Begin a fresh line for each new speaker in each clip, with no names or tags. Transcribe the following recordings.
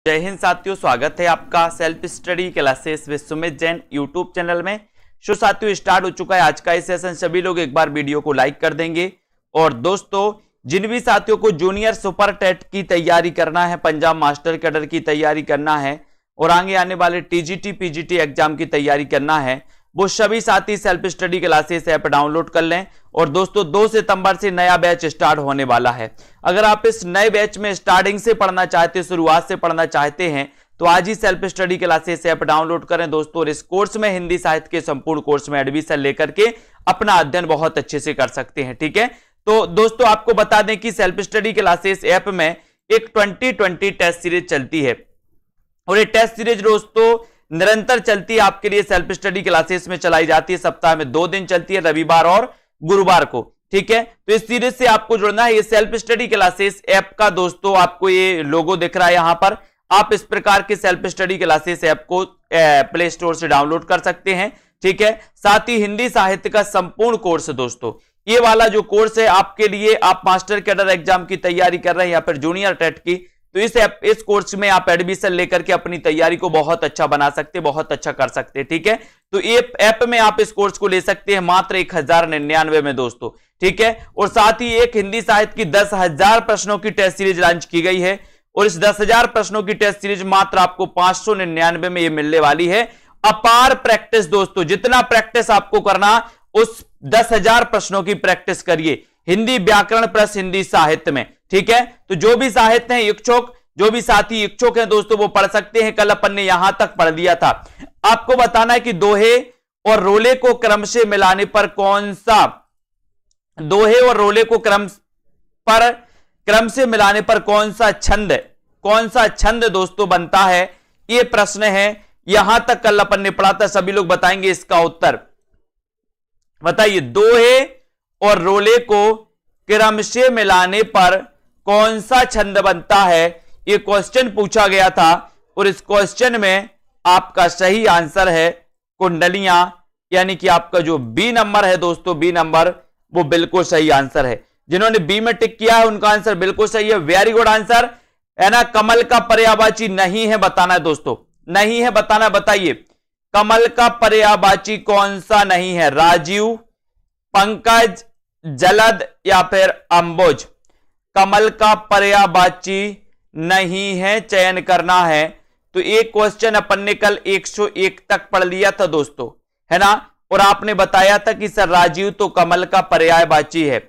जय हिंद साथियों, स्वागत है आपका self study classes with Sumit Jain YouTube channel में। साथियों स्टार्ट हो चुका है आज का ये सेशन। सभी लोग एक बार वीडियो को लाइक कर देंगे। और दोस्तों जिन भी साथियों को जूनियर सुपर टेट की तैयारी करना है, पंजाब मास्टर कैडर की तैयारी करना है और आगे आने वाले टीजीटी पीजीटी एग्जाम की तैयारी करना है, वो सभी साथी self study classes app download कर लें। और दोस्तों 2 सितंबर से नया बैच स्टार्ट होने वाला है। अगर आप इस नए बैच में स्टार्टिंग से पढ़ना चाहते हैं, शुरुआत से पढ़ना चाहते हैं, तो आज ही self study classes app download करें दोस्तों। और इस कोर्स में हिंदी साहित्य के संपूर्ण कोर्स में एडमिशन लेकर के अपना अध्ययन बहुत अच्छे से कर सकते हैं। ठीक है, तो दोस्तों आपको बता दें कि सेल्फ स्टडी क्लासेस ऐप में एक 2020 टेस्ट सीरीज चलती है और ये टेस्ट सीरीज दोस्तों निरंतर चलती है। आपके लिए सेल्फ स्टडी क्लासेस में चलाई जाती है। सप्ताह में 2 दिन चलती है, रविवार और गुरुवार को। ठीक है, तो इस सीरीज से आपको जुड़ना है। ये सेल्फ स्टडी क्लासेस ऐप का दोस्तों आपको ये लोगो दिख रहा है यहां पर। आप इस प्रकार के सेल्फ स्टडी क्लासेस ऐप को प्ले स्टोर से डाउनलोड कर सकते हैं। ठीक है, साथ ही हिंदी साहित्य का संपूर्ण कोर्स दोस्तों, ये वाला जो कोर्स है आपके लिए, आप मास्टर कैडर एग्जाम की तैयारी कर रहे हैं या फिर जूनियर टेट की, तो इस कोर्स में आप एडमिशन लेकर के अपनी तैयारी को बहुत अच्छा बना सकते हैं, बहुत अच्छा कर सकते हैं। ठीक है, तो ये ऐप में आप इस कोर्स को ले सकते हैं मात्र 1099 में दोस्तों। ठीक है, और साथ ही एक हिंदी साहित्य की 10,000 प्रश्नों की टेस्ट सीरीज लॉन्च की गई है और इस 10,000 प्रश्नों की टेस्ट सीरीज मात्र आपको 599 में ये मिलने वाली है। अपार प्रैक्टिस दोस्तों, जितना प्रैक्टिस आपको करना उस 10,000 प्रश्नों की प्रैक्टिस करिए हिंदी व्याकरण प्लस हिंदी साहित्य में। ठीक है, तो जो भी साहित्य हैं इच्छुक, जो भी साथी इच्छुक हैं दोस्तों, वो पढ़ सकते हैं। कल अपन ने यहां तक पढ़ लिया था। आपको बताना है कि दोहे और रोले को क्रम से मिलाने पर कौन सा, दोहे और रोले को क्रम से मिलाने पर कौन सा छंद दोस्तों बनता है, ये प्रश्न है। यहां तक कल अपन ने पढ़ा था, सभी लोग बताएंगे इसका उत्तर। बताइए, दोहे और रोले को क्रम से मिलाने पर कौन सा छंद बनता है, ये क्वेश्चन पूछा गया था। और इस क्वेश्चन में आपका सही आंसर है कुंडलियां, यानी कि आपका जो बी नंबर है दोस्तों, बी नंबर वो बिल्कुल सही आंसर है। जिन्होंने बी में टिक किया है उनका आंसर बिल्कुल सही है, वेरी गुड आंसर है ना। कमल का पर्यायवाची नहीं है बताना है दोस्तों, नहीं है बताना। बताइए कमल का पर्यायवाची कौन सा नहीं है, राजीव, पंकज, जलद या फिर अंबुज। कमल का पर्यायवाची नहीं है, चयन करना है। तो एक क्वेश्चन अपन ने कल 101 तक पढ़ लिया था दोस्तों, है ना। और आपने बताया था कि सर राजीव तो कमल का पर्यायवाची है,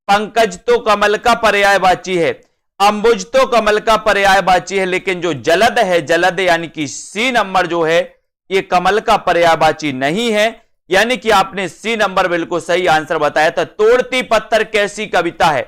पंकज तो कमल का पर्यायवाची है, अंबुज तो कमल का पर्यायवाची है, लेकिन जो जलद है, जलद यानी कि सी नंबर जो है, ये कमल का पर्यायवाची नहीं है। यानी कि आपने सी नंबर बिल्कुल सही आंसर बताया था। तोड़ती पत्थर कैसी कविता है,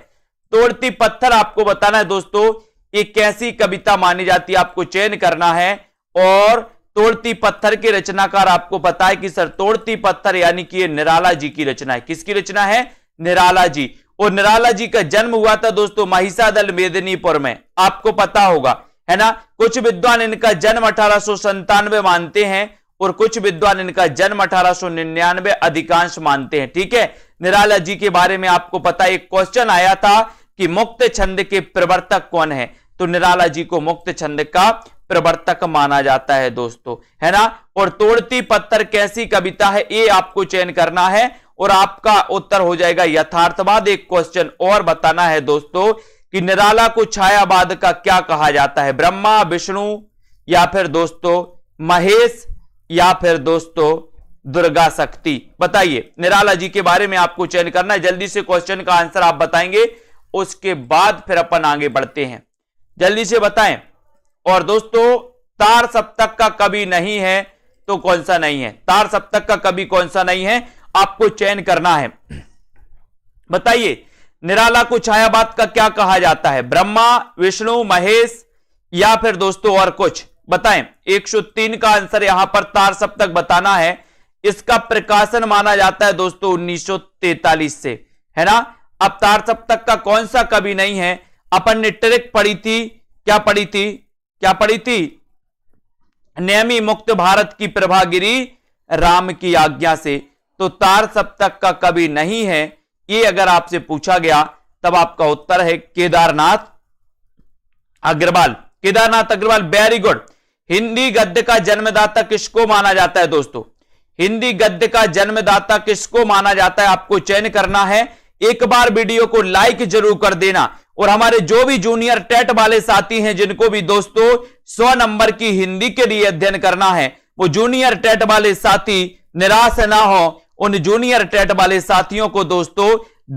तोड़ती पत्थर आपको बताना है दोस्तों ये कैसी कविता मानी जाती है, आपको चयन करना है। और तोड़ती पत्थर के रचनाकार आपको पता है कि सर तोड़ती पत्थर यानी कि ये निराला जी की रचना है। किसकी रचना है, निराला जी। और निराला जी का जन्म हुआ था दोस्तों महिषादल मेदिनीपुर में, आपको पता होगा, है ना। कुछ विद्वान इनका जन्म 1897 मानते हैं और कुछ विद्वान इनका जन्म 1899 अधिकांश मानते हैं। ठीक है, निराला जी के बारे में आपको पता है, एक क्वेश्चन आया था कि मुक्त छंद के प्रवर्तक कौन है, तो निराला जी को मुक्त छंद का प्रवर्तक माना जाता है दोस्तों, है ना। और तोड़ती पत्थर कैसी कविता है, ये आपको चयन करना है और आपका उत्तर हो जाएगा यथार्थवाद। एक क्वेश्चन और बताना है दोस्तों कि निराला को छायावाद का क्या कहा जाता है, ब्रह्मा, विष्णु या फिर दोस्तों महेश या फिर दोस्तों दुर्गा शक्ति। बताइए निराला जी के बारे में आपको चयन करना है। जल्दी से क्वेश्चन का आंसर आप बताएंगे, उसके बाद फिर अपन आगे बढ़ते हैं, जल्दी से बताएं। और दोस्तों तार सप्तक का कवि नहीं है तो कौन सा नहीं है, तार सप्तक का कवि कौन सा नहीं है, आपको चयन करना है। बताइए निराला को छायावाद का क्या कहा जाता है, ब्रह्मा, विष्णु, महेश या फिर दोस्तों और कुछ। बताएं 103 का आंसर यहां पर तार सप्तक बताना है। इसका प्रकाशन माना जाता है दोस्तों 1943 से, है ना। अब तार सप्तक का कौन सा कवि नहीं है, अपन ने ट्रिक पढ़ी थी, क्या पढ़ी थी, नेमी मुक्त भारत की प्रभागिरी राम की आज्ञा से। तो तार सप्तक का कवि नहीं है, ये अगर आपसे पूछा गया तब आपका उत्तर है केदारनाथ अग्रवाल। Kedarnath Agarwal, very good. हिंदी गद्य का जन्मदाता किसको माना जाता है दोस्तों? हिंदी गद्य का जन्मदाता किसको माना जाता है, आपको चयन करना है। एक बार वीडियो को लाइक जरूर कर देना। और हमारे जो भी जूनियर टेट वाले साथी हैं, जिनको भी दोस्तों 100 नंबर की हिंदी के लिए अध्ययन करना है, वो जूनियर टेट वाले साथी निराश ना हो। उन जूनियर टेट वाले साथियों को दोस्तों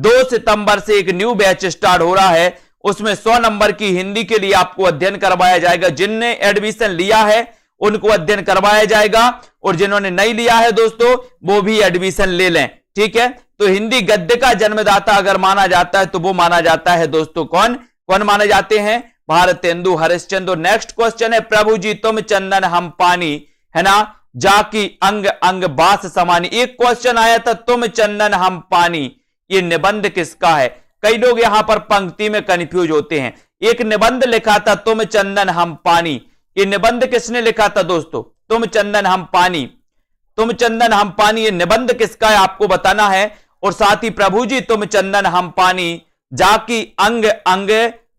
2 सितंबर से एक न्यू बैच स्टार्ट हो रहा है, उसमें 100 नंबर की हिंदी के लिए आपको अध्ययन करवाया जाएगा। जिनने एडमिशन लिया है उनको अध्ययन करवाया जाएगा, और जिन्होंने नहीं लिया है दोस्तों वो भी एडमिशन ले लें, ठीक है। तो हिंदी गद्य का जन्मदाता अगर माना जाता है तो वो माना जाता है दोस्तों कौन कौन माने जाते हैं? भारतेंदु हरिश्चंद्र। नेक्स्ट क्वेश्चन है, प्रभु जी तुम चंदन हम पानी, है ना, जाकी अंग अंग बास समानी। एक क्वेश्चन आया था, तुम चंदन हम पानी, ये निबंध किसका है? कई लोग यहां पर पंक्ति में कंफ्यूज होते हैं। एक निबंध लिखा था, तुम चंदन हम पानी, ये निबंध किसने लिखा था दोस्तों? तुम चंदन हम पानी, तुम चंदन हम पानी, ये निबंध किसका है आपको बताना है। और साथ ही प्रभु जी तुम चंदन हम पानी, जाकी अंग अंग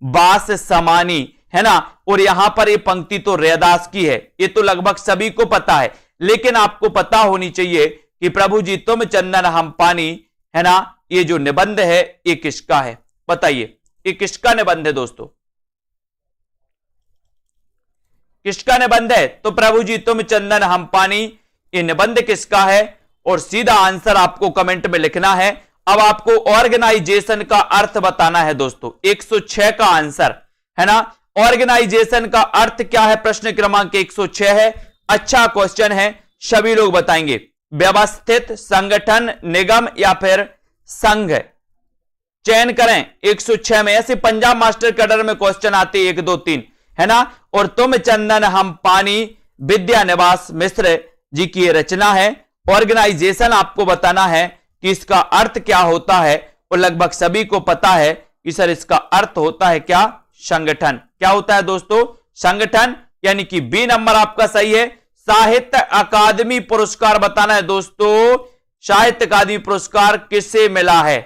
बास समानी, है ना। और यहां पर ये पंक्ति तो रैदास की है, ये तो लगभग सभी को पता है, लेकिन आपको पता होनी चाहिए कि प्रभु जी तुम चंदन हम पानी, है ना, ये जो निबंध है ये किसका है? बताइए, ये किसका निबंध है दोस्तों? किसका निबंध है? तो प्रभु जी तुम चंदन हम पानी, ये निबंध किसका है? और सीधा आंसर आपको कमेंट में लिखना है। अब आपको ऑर्गेनाइजेशन का अर्थ बताना है दोस्तों। 106 का आंसर, है ना। ऑर्गेनाइजेशन का अर्थ क्या है? प्रश्न क्रमांक 106 है। अच्छा क्वेश्चन है, सभी लोग बताएंगे। व्यवस्थित, संगठन, निगम या फिर संघ, चयन करें 106 में। ऐसे पंजाब मास्टर कैडर में क्वेश्चन आते 1 2 3, है ना। और तुम चंदन हम पानी विद्यानिवास मिश्र जी की ये रचना है। ऑर्गेनाइजेशन आपको बताना है कि इसका अर्थ क्या होता है, और लगभग सभी को पता है कि सर इसका अर्थ होता है क्या? संगठन। क्या होता है दोस्तों? संगठन, यानी कि बी नंबर आपका सही है। साहित्य अकादमी पुरस्कार बताना है दोस्तों। साहित्य अकादमी पुरस्कार किसे मिला है?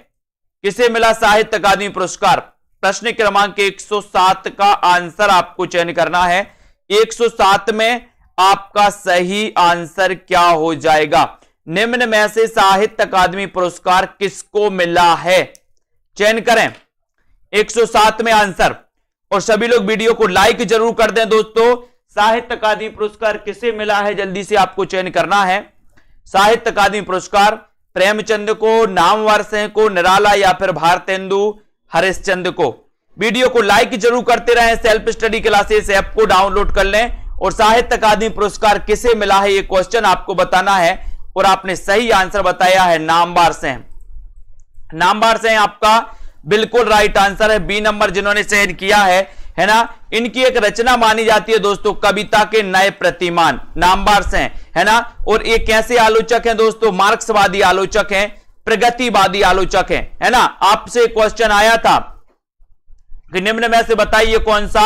किसे मिला साहित्य अकादमी पुरस्कार? प्रश्न क्रमांक 107 का आंसर आपको चयन करना है। 107 में आपका सही आंसर क्या हो जाएगा? निम्न में से साहित्य अकादमी पुरस्कार किसको मिला है? चयन करें 107 में आंसर। और सभी लोग वीडियो को लाइक जरूर कर दें दोस्तों। साहित्य अकादमी पुरस्कार किसे मिला है जल्दी से आपको चयन करना है। साहित्य अकादमी पुरस्कार प्रेमचंद को, नामवर सिंह को, निराला या फिर भारतेंदु हरिश्चंद्र को। वीडियो को लाइक जरूर करते रहें। सेल्फ स्टडी क्लासेस ऐप को डाउनलोड कर लें। और साहित्य अकादमी पुरस्कार किसे मिला है ये क्वेश्चन आपको बताना है। और आपने सही आंसर बताया है नामवर सिंह। नामवर सिंह आपका बिल्कुल राइट आंसर है। बी नंबर जिन्होंने चयन किया है ना। इनकी एक रचना मानी जाती है दोस्तों, कविता के नए प्रतिमान, नामवर सिंह, है ना। और ये कैसे आलोचक हैं दोस्तों? मार्क्सवादी आलोचक हैं, प्रगतिवादी आलोचक हैं, है ना। आपसे क्वेश्चन आया था कि निम्न में से बताइए कौन सा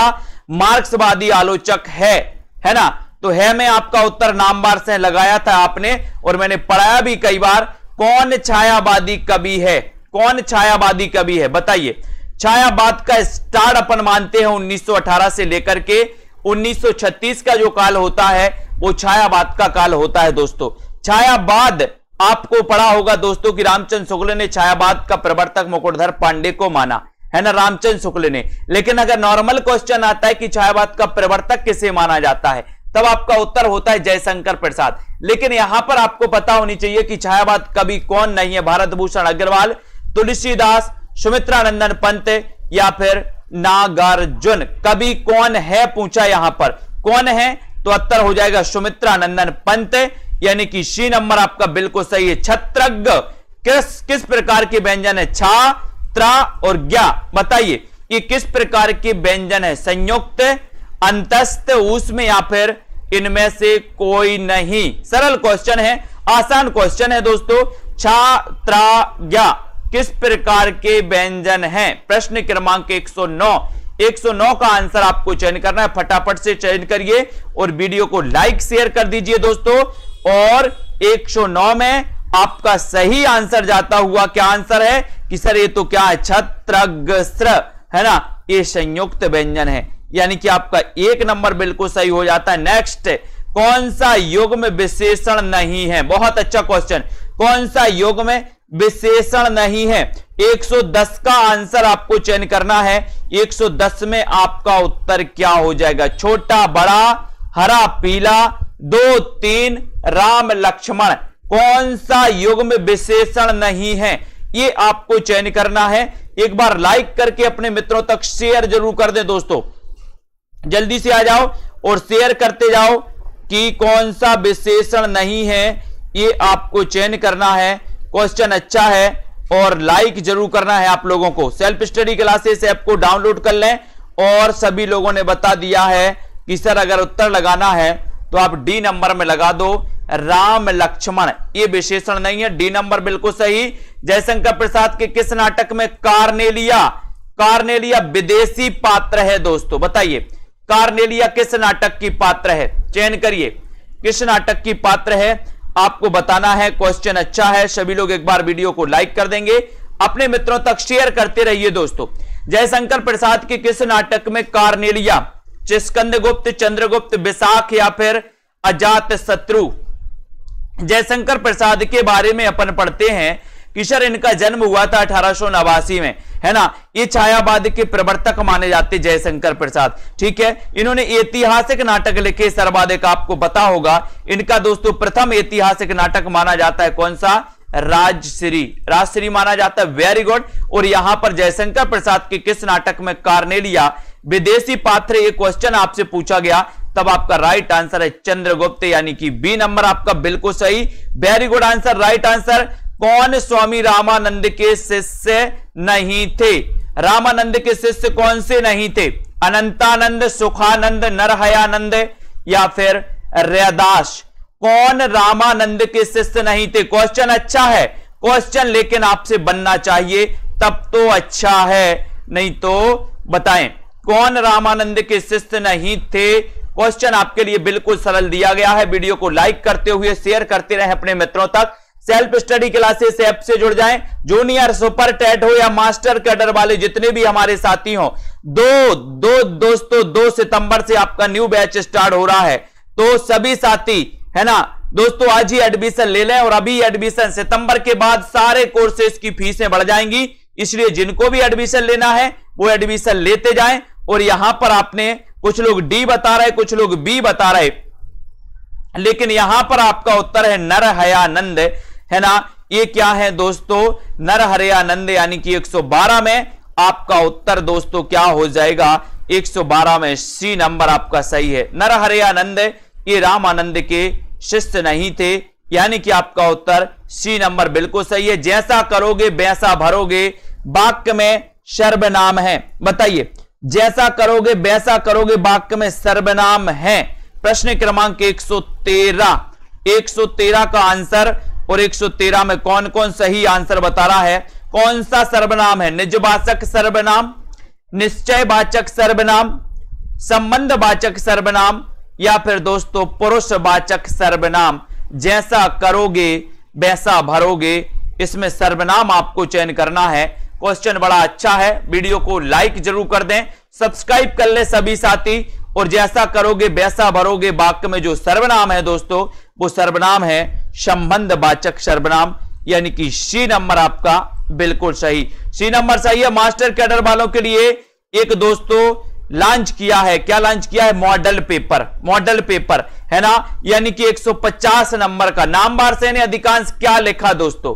मार्क्सवादी आलोचक है ना। तो है में आपका उत्तर नामवर सिंह लगाया था आपने, और मैंने पढ़ाया भी कई बार। कौन छायावादी कवि है? कौन छायावादी कवि है बताइए। छायावाद का स्टार्ट अपन मानते हैं 1918 से लेकर के 1936 का जो काल होता है वो छायावाद का काल होता है दोस्तों। छायावाद आपको पढ़ा होगा दोस्तों कि रामचंद्र शुक्ल ने छायावाद का प्रवर्तक मुकुटधर पांडे को माना, है ना, रामचंद्र शुक्ल ने। लेकिन अगर नॉर्मल क्वेश्चन आता है कि छायावाद का प्रवर्तक किसे माना जाता है, तब आपका उत्तर होता है जयशंकर प्रसाद। लेकिन यहां पर आपको पता होनी चाहिए कि छायावाद कवि कौन नहीं है। भारत भूषण अग्रवाल, तुलसीदास, सुमित्रानंदन पंत या फिर नागार्जुन। कवि कौन है पूछा, यहां पर कौन है, तो उत्तर हो जाएगा सुमित्रानंदन पंत, यानी कि सी नंबर आपका बिल्कुल सही है। छत्रज्ञ किस प्रकार के व्यंजन है? छा, त्रा और ज्ञा। बताइए ये किस प्रकार के व्यंजन है? संयुक्त, अंतस्थ, ऊष्म या फिर इनमें से कोई नहीं। सरल क्वेश्चन है, आसान क्वेश्चन है दोस्तों। छा, त्रा, ज्ञा किस प्रकार के व्यंजन हैं? प्रश्न क्रमांक 109। 109 का आंसर आपको चयन करना है। फटाफट से चयन करिए और वीडियो को लाइक शेयर कर दीजिए दोस्तों। और 109 में आपका सही आंसर जाता हुआ क्या आंसर है कि सर ये तो क्या है? छत्रग्र, है ना, ये संयुक्त व्यंजन है। यानी कि आपका 1 नंबर बिल्कुल सही हो जाता है। नेक्स्ट, कौन सा युग्म विशेषण नहीं है? बहुत अच्छा क्वेश्चन। कौन सा युग्म विशेषण नहीं है? 110 का आंसर आपको चयन करना है। 110 में आपका उत्तर क्या हो जाएगा? छोटा बड़ा, हरा पीला, 2 3, राम लक्ष्मण। कौन सा युग्म विशेषण नहीं है, ये आपको चयन करना है। एक बार लाइक करके अपने मित्रों तक शेयर जरूर कर दें दोस्तों, जल्दी से आ जाओ और शेयर करते जाओ कि कौन सा विशेषण नहीं है, ये आपको चयन करना है। क्वेश्चन अच्छा है और लाइक जरूर करना है आप लोगों को। सेल्फ स्टडी क्लासेस ऐप को डाउनलोड कर लें। और सभी लोगों ने बता दिया है कि सर अगर उत्तर लगाना है तो आप डी नंबर में लगा दो, राम लक्ष्मण। ये विशेषण नहीं है, डी नंबर बिल्कुल सही। जयशंकर प्रसाद के किस नाटक में कार्नेलिया विदेशी पात्र है दोस्तों? बताइए, कार्नेलिया किस नाटक की पात्र है? चयन करिए, किस नाटक की पात्र है, आपको बताना है। क्वेश्चन अच्छा है, सभी लोग एक बार वीडियो को लाइक कर देंगे, अपने मित्रों तक शेयर करते रहिए दोस्तों। जयशंकर प्रसाद के किस नाटक में कार्नेलिया, स्कंदगुप्त, चंद्रगुप्त, विशाख या फिर अजात शत्रु? जयशंकर प्रसाद के बारे में अपन पढ़ते हैं कि सर इनका जन्म हुआ था 1889 में, है ना। ये छायावाद के प्रवर्तक माने जाते जयशंकर प्रसाद, ठीक है। इन्होंने ऐतिहासिक नाटक लिखे सर्वाधिक, आपको पता होगा। इनका दोस्तों प्रथम ऐतिहासिक नाटक माना जाता है कौन सा? राजश्री माना जाता है। Very good. और यहां पर जयशंकर प्रसाद के किस नाटक में कार्नेलिया विदेशी पात्र, ये क्वेश्चन आपसे पूछा गया, तब आपका राइट आंसर है चंद्रगुप्त, यानी कि बी नंबर आपका बिल्कुल सही। Very good answer, right answer. कौन स्वामी रामानंद के शिष्य नहीं थे? रामानंद के शिष्य कौन से नहीं थे? अनंतानंद, सुखानंद, नरहयानंद या फिर रैदास? कौन रामानंद के शिष्य नहीं थे? क्वेश्चन अच्छा है, क्वेश्चन लेकिन आपसे बनना चाहिए तब तो अच्छा है, नहीं तो बताएं कौन रामानंद के शिष्य नहीं थे। क्वेश्चन आपके लिए बिल्कुल सरल दिया गया है। वीडियो को लाइक करते हुए शेयर करते रहें अपने मित्रों तक। सेल्फ स्टडी क्लासेस ऐप से जुड़ जाएं। जूनियर, सुपर टेट हो या मास्टर कैडर वाले जितने भी हमारे साथी हो, दोस्तों 2 सितंबर से आपका न्यू बैच स्टार्ट हो रहा है, तो सभी साथी, है ना दोस्तों, आज ही एडमिशन ले लें। और अभी एडमिशन, सितंबर के बाद सारे कोर्सेज की फीसें बढ़ जाएंगी, इसलिए जिनको भी एडमिशन लेना है वो एडमिशन लेते जाएं। और यहां पर आपने, कुछ लोग डी बता रहे, कुछ लोग बी बता रहे, लेकिन यहां पर आपका उत्तर है नरहयानंद, है ना। ये क्या है दोस्तों? नरहयानंद, यानी कि 112 में आपका उत्तर दोस्तों क्या हो जाएगा? 112 में सी नंबर आपका सही है। नरहयानंद ये रामानंद के शिष्य नहीं थे, यानी कि आपका उत्तर सी नंबर बिल्कुल सही है। जैसा करोगे वैसा भरोगे, वाक्य में सर्वनाम है। बताइए, जैसा करोगे वैसा करोगे वाक्य में सर्वनाम है। प्रश्न क्रमांक 113 का आंसर, और 113 में कौन कौन सही आंसर बता रहा है? कौन सा सर्वनाम है? निजवाचक सर्वनाम, निश्चयवाचक सर्वनाम, संबंधवाचक सर्वनाम या फिर दोस्तों पुरुषवाचक सर्वनाम? जैसा करोगे वैसा भरोगे, इसमें सर्वनाम आपको चयन करना है। क्वेश्चन बड़ा अच्छा है, वीडियो को लाइक जरूर कर दें, सब्सक्राइब कर ले सभी साथी। और जैसा करोगे वैसा भरोगे वाक्य में जो सर्वनाम है दोस्तों, वो सर्वनाम है संबंधवाचक सर्वनाम, यानी कि सी नंबर आपका बिल्कुल सही। सी नंबर सही है। मास्टर कैडर वालों के लिए एक दोस्तों लॉन्च किया है, क्या लॉन्च किया है? मॉडल पेपर, है ना, यानी कि 150 नंबर का। नामवार से अधिकांश क्या लिखा दोस्तों?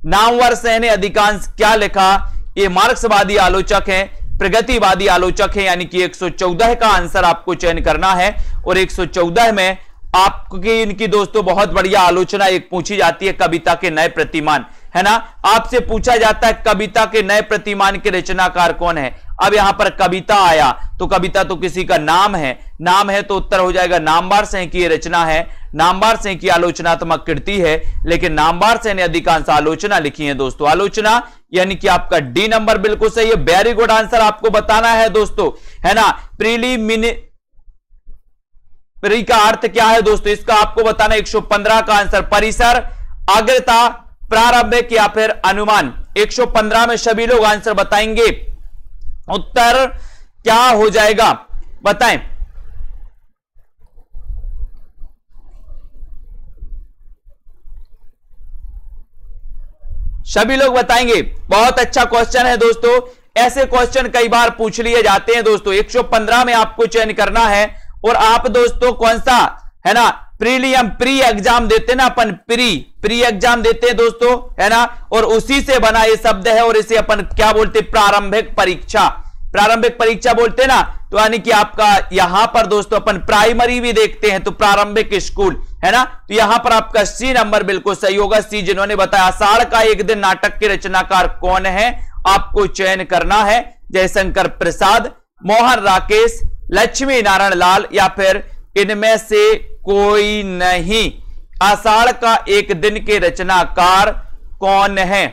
नामवर सहने अधिकांश क्या लिखा? ये मार्क्सवादी आलोचक हैं, प्रगतिवादी आलोचक हैं, यानी कि 114 का आंसर आपको चयन करना है। और 114 में आपकी इनकी दोस्तों बहुत बढ़िया आलोचना एक पूछी जाती है, कविता के नए प्रतिमान, है ना। आपसे पूछा जाता है कविता के नए प्रतिमान के रचनाकार कौन है। अब यहां पर कविता आया तो कविता तो किसी का नाम है तो उत्तर हो जाएगा नामवार सेन की रचना है, नामवार सेन की आलोचनात्मक कृति है। लेकिन नामवार सेन ने अधिकांश आलोचना लिखी है दोस्तों, आलोचना, यानी कि आपका डी नंबर बिल्कुल सही है। वेरी गुड आंसर आपको बताना है दोस्तों, है ना। प्री का अर्थ क्या है दोस्तों, इसका आपको बताना। 115 का आंसर परिसर, अग्रता, प्रारंभिक या फिर अनुमान। 115 में सभी लोग आंसर बताएंगे। उत्तर क्या हो जाएगा? बताएं। सभी लोग बताएंगे। बहुत अच्छा क्वेश्चन है दोस्तों, ऐसे क्वेश्चन कई बार पूछ लिए जाते हैं दोस्तों। 115 में आपको चयन करना है और आप दोस्तों कौन सा है ना, प्रीलियम प्री एग्जाम देते ना अपन, प्री एग्जाम देते हैं दोस्तों, है ना, और उसी से बना ये शब्द है और इसे अपन क्या बोलते, प्रारंभिक परीक्षा, प्रारंभिक परीक्षा बोलते ना। तो यानी कि आपका यहां पर दोस्तों अपन प्राइमरी भी देखते हैं तो प्रारंभिक स्कूल, है ना। तो यहां पर आपका सी नंबर बिल्कुल सही होगा, सी। जिन्होंने बताया आषाढ़ का एक दिन नाटक के रचनाकार कौन है, आपको चयन करना है। जयशंकर प्रसाद, मोहन राकेश, लक्ष्मी नारायण लाल या फिर इनमें से कोई नहीं। आषाढ़ का एक दिन के रचनाकार कौन है?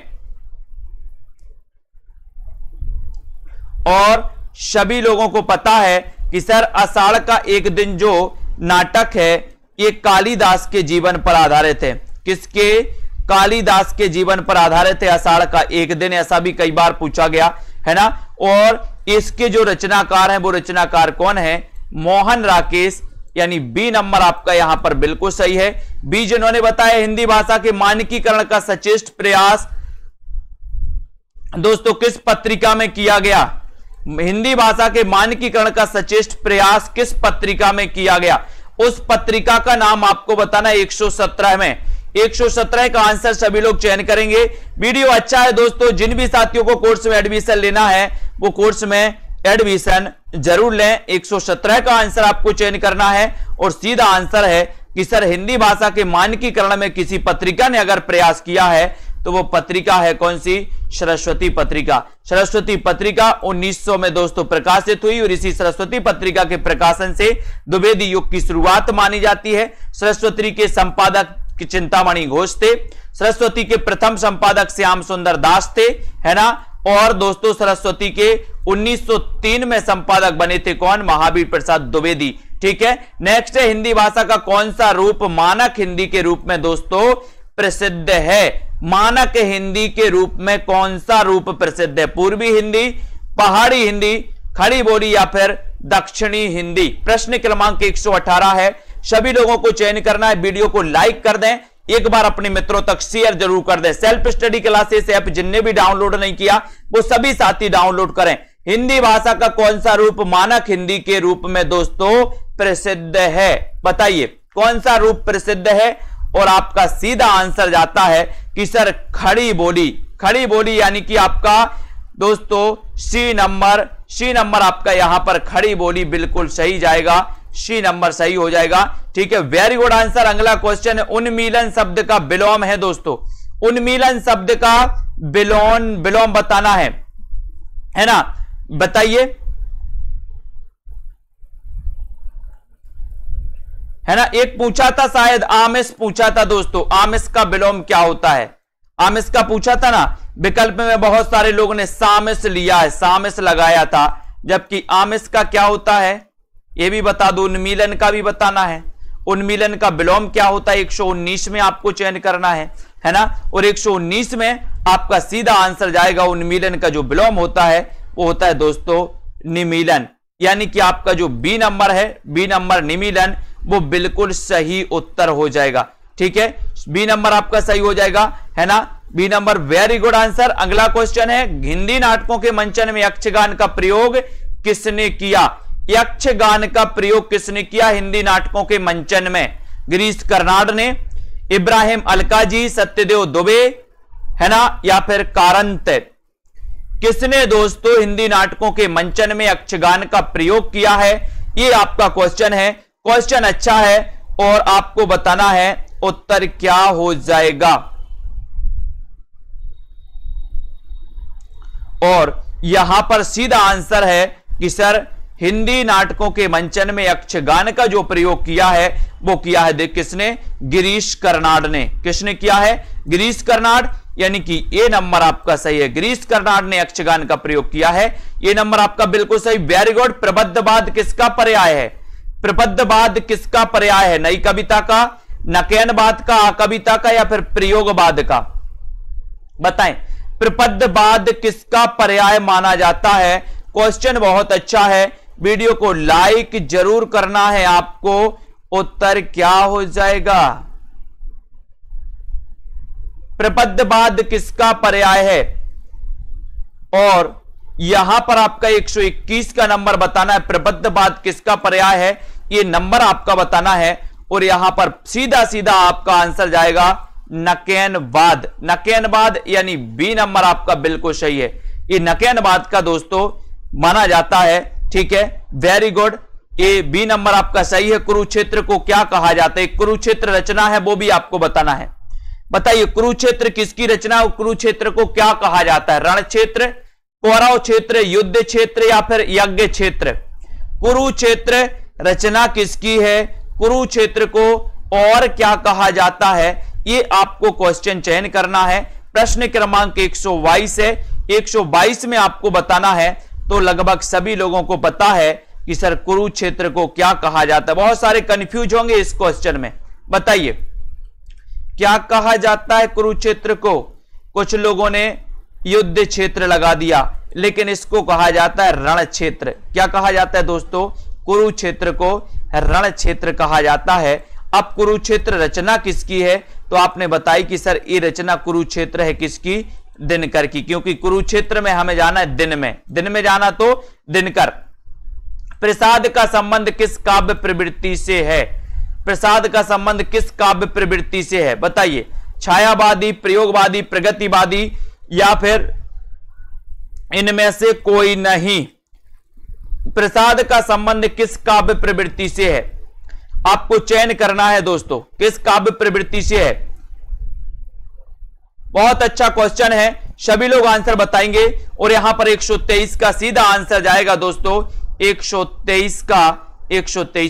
और सभी लोगों को पता है कि सर आषाढ़ का एक दिन जो नाटक है ये कालिदास के जीवन पर आधारित है। किसके? कालिदास के जीवन पर आधारित है आषाढ़ का एक दिन, ऐसा भी कई बार पूछा गया है ना। और इसके जो रचनाकार हैं वो रचनाकार कौन है? मोहन राकेश, यानी बी नंबर आपका यहां पर बिल्कुल सही है। बी जिन्होंने बताया हिंदी भाषा के मानकीकरण का सचेष्ट प्रयास दोस्तों किस पत्रिका में किया गया? हिंदी भाषा के मानकीकरण का सचेष्ट प्रयास किस पत्रिका में किया गया? उस पत्रिका का नाम आपको बताना 117 में। 117 का आंसर सभी लोग चयन करेंगे। वीडियो अच्छा है दोस्तों, जिन भी साथियों को कोर्स में एडमिशन लेना है वो कोर्स में एडमिशन जरूर लें। 117 का आंसर आपको चयन करना है और सीधा आंसर है कि सर हिंदी भाषा के मानकीकरण में किसी पत्रिका ने अगर प्रयास किया है तो वो पत्रिका है कौन सी? सरस्वती पत्रिका। सरस्वती पत्रिका 1900 में दोस्तों प्रकाशित हुई और इसी सरस्वती पत्रिका के प्रकाशन से द्विवेदी युग की शुरुआत मानी जाती है। सरस्वती के संपादक चिंतामणि घोष थे। सरस्वती के प्रथम संपादक श्याम सुंदर दास थे, है ना। और दोस्तों सरस्वती के 1903 में संपादक बने थे कौन? महावीर प्रसाद द्विवेदी। ठीक है, नेक्स्ट है हिंदी भाषा का कौन सा रूप मानक हिंदी के रूप में दोस्तों प्रसिद्ध है? मानक हिंदी के रूप में कौन सा रूप प्रसिद्ध है? पूर्वी हिंदी, पहाड़ी हिंदी, खड़ी बोली या फिर दक्षिणी हिंदी? प्रश्न क्रमांक 118 है। सभी लोगों को चयन करना है। वीडियो को लाइक कर दें, एक बार अपने मित्रों तक शेयर जरूर कर दें। सेल्फ स्टडी क्लासेस ऐप जिनने भी डाउनलोड नहीं किया वो सभी साथी डाउनलोड करें। हिंदी भाषा का कौन सा रूप मानक हिंदी के रूप में दोस्तों प्रसिद्ध है? बताइए कौन सा रूप प्रसिद्ध है? और आपका सीधा आंसर जाता है कि सर खड़ी बोली। खड़ी बोली यानी कि आपका दोस्तों सी नंबर आपका यहां पर खड़ी बोली बिल्कुल सही जाएगा। सी नंबर सही हो जाएगा। ठीक है, वेरी गुड आंसर। अगला क्वेश्चन है उन्मीलन शब्द का विलोम है दोस्तों। उन्मीलन शब्द का विलोम बताना है ना। बताइए, है ना। एक पूछा था शायद, आमिष पूछा था दोस्तों, आमिष का विलोम क्या होता है? आमिष का पूछा था ना। विकल्प में बहुत सारे लोगों ने सामिष लिया है, सामिष लगाया था, जबकि आमिष का क्या होता है ये भी बता दो। उन्मीलन का भी बताना है। उन्मीलन का विलोम क्या होता है? 119 में आपको चयन करना है ना। और 119 में आपका सीधा आंसर जाएगा। उन्मीलन का जो विलोम होता है वो होता है दोस्तों निमीलन, यानी कि आपका जो बी नंबर है, बी नंबर निमीलन, वो बिल्कुल सही उत्तर हो जाएगा। ठीक है, बी नंबर आपका सही हो जाएगा, है ना। B number very good answer. अगला क्वेश्चन है हिंदी नाटकों के मंचन में यक्षगान का प्रयोग किसने किया? यक्षगान का प्रयोग किसने किया हिंदी नाटकों के मंचन में? गिरीश कर्नाड ने, इब्राहिम अलकाजी, सत्यदेव दुबे, है ना, या फिर कारंत? किसने दोस्तों हिंदी नाटकों के मंचन में यक्षगान का प्रयोग किया है? ये आपका क्वेश्चन है। क्वेश्चन अच्छा है और आपको बताना है उत्तर क्या हो जाएगा। और यहां पर सीधा आंसर है कि सर हिंदी नाटकों के मंचन में यक्षगान का जो प्रयोग किया है वो किया है किसने? गिरीश कर्नाड ने। किसने किया है? गिरीश कर्नाड, यानी कि ये नंबर आपका सही है। गिरीश कर्नाड ने यक्षगान का प्रयोग किया है। ये नंबर आपका बिल्कुल सही, वेरी गुड। प्रबद्धवाद किसका पर्याय है? प्रबद्धवाद किसका पर्याय है? नई कविता का, नकेनवाद का, कविता का, या फिर प्रयोगवाद का? बताएं, प्रबद्धवाद किसका पर्याय माना जाता है? क्वेश्चन बहुत अच्छा है। वीडियो को लाइक जरूर करना है आपको। उत्तर क्या हो जाएगा? प्रपद्यवाद किसका पर्याय है? और यहां पर आपका 121 का नंबर बताना है। प्रपद्यवाद किसका पर्याय है, ये नंबर आपका बताना है। और यहां पर सीधा सीधा आपका आंसर जाएगा नकेनवाद। नकेनवाद यानी बी नंबर आपका बिल्कुल सही है। ये नकेनवाद का दोस्तों माना जाता है। ठीक है, वेरी गुड, ये बी नंबर आपका सही है। कुरुक्षेत्र को क्या कहा जाता है? कुरुक्षेत्र रचना है, वो भी आपको बताना है। बताइए कुरुक्षेत्र किसकी रचना है? कुरुक्षेत्र को क्या कहा जाता है? रण क्षेत्र, कौरव क्षेत्र, युद्ध क्षेत्र या फिर यज्ञ क्षेत्र? कुरुक्षेत्र रचना किसकी है? कुरुक्षेत्र को और क्या कहा जाता है? ये आपको क्वेश्चन चयन करना है। प्रश्न क्रमांक 122 है। 122 में आपको बताना है। तो लगभग सभी लोगों को पता है कि सर कुरुक्षेत्र को क्या कहा जाता है। बहुत सारे कंफ्यूज होंगे इस क्वेश्चन में। बताइए क्या कहा जाता है कुरुक्षेत्र को? कुछ लोगों ने युद्ध क्षेत्र लगा दिया, लेकिन इसको कहा जाता है रण क्षेत्र। क्या कहा जाता है दोस्तों? कुरुक्षेत्र को रण क्षेत्र कहा जाता है। अब कुरुक्षेत्र रचना किसकी है? तो आपने बताई कि सर ये रचना कुरुक्षेत्र है किसकी? दिनकर की, क्योंकि कुरुक्षेत्र में हमें जाना है दिन में जाना तो दिनकर। प्रसाद का संबंध किस काव्य प्रवृत्ति से है? प्रसाद का संबंध किस काव्य प्रवृत्ति से है? बताइए, छायावादी, प्रयोगवादी, प्रगतिवादी या फिर इनमें से कोई नहीं? प्रसाद का संबंध किस काव्य प्रवृत्ति से है? आपको चयन करना है दोस्तों, किस काव्य प्रवृत्ति से है। बहुत अच्छा क्वेश्चन है, सभी लोग आंसर बताएंगे। और यहां पर 123 का सीधा आंसर जाएगा दोस्तों। 123